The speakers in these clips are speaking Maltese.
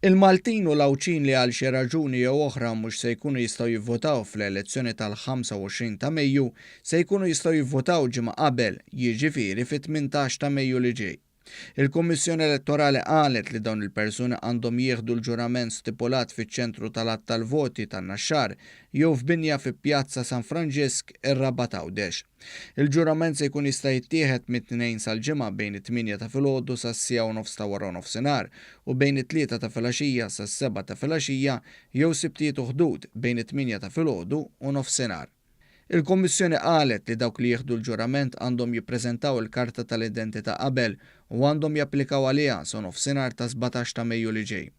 Il-Maltin u l-Awċin li għal xi raġuni jew oħra mhux se jkunu jistgħu jivvotaw fl-elezzjoni tal-25 ta' Mejju se jkunu jistgħu jivvotaw ġimgħa qabel, jiġifieri fit-18 ta' Mejju li ġej. Il-Kummissjoni Elettorali qalet li dawn il-persuni għandhom jieħdu l-ġurament stipulat fiċ-ċentru tal-att tal-voti tan-Naxxar jew f'binja fi Pjazza San Franġisk ir-Rabat Għawdex. Il-ġurament se jkun jista' jittieħed mit-tnejn sal-ġimgħa bejn it-8 ta' filgħodu sas-sija u nofs ta' wara nofsinhar u bejn it-3 ta' filgħaxija sas-7 ta' filgħaxija jew sibtiet u ħdud bejn it-8 ta' filgħodu u nofsinhar. Il-Kommissjoni qalet li dawk li jieħdu l-ġurament għandhom jippreżentaw il-karta tal-identità qabel u għandhom japplikaw għaliha sa nofsinhar ta' 17 ta' Mejju li ġej.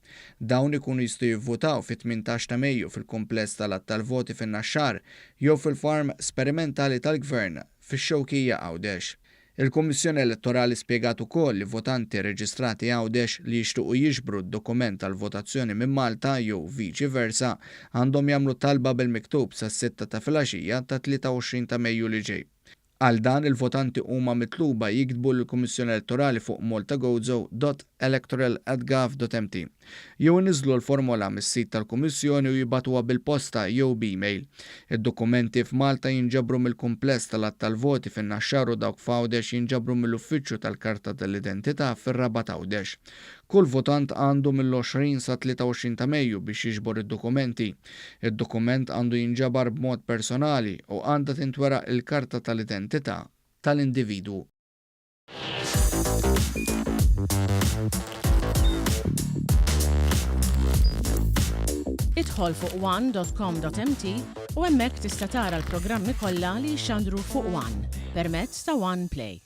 Dawn ikunu jistgħu jivvotaw fit-18 ta' Mejju fil-kumpless tal-att tal-voti fin-Naxxar jew fil-farm sperimentali tal-Gvern fix-Xewkija Għawdex. Il-Kummissjoni Elettorali spjegat ukoll li votanti reġistrati Għawdex li jixtiequ jiġbru d-dokument tal-votazzjoni minn Malta jew viċi versa għandhom jagħmlu talba bil-miktub sas-6 ta' filgħaxija ta' 23 ta' Mejju li ġej. Għal dan il-votanti huma mitluba jiktbu lill-Kummissjoni Elettorali fuq maltagozo.electoral@gov.mt jew iniżlu l-formola mis-sit tal-Kummissjoni u jibgħatuha bil-posta jew b'email. Id-dokumenti f'Malta jinġabru mill-kumpless tal-att tal-voti fin-Naxxar u dawk f'Għawdex jinġabru mill-Uffiċċju tal-Karta tal-Identità fir-Rabat Għawdex. Kull votant għandu mill-20 sa 23 ta' Mejju biex jiġbor id-dokumenti. Id-dokument għandu jinġabar b'mod personali u għandha tintweraq il-karta tal-identità tal-individwu. Idħol fuq one.com.mt u hemmhekk tista' tara l-programmi kollha li jxandru fuq One permezz ta' One Play.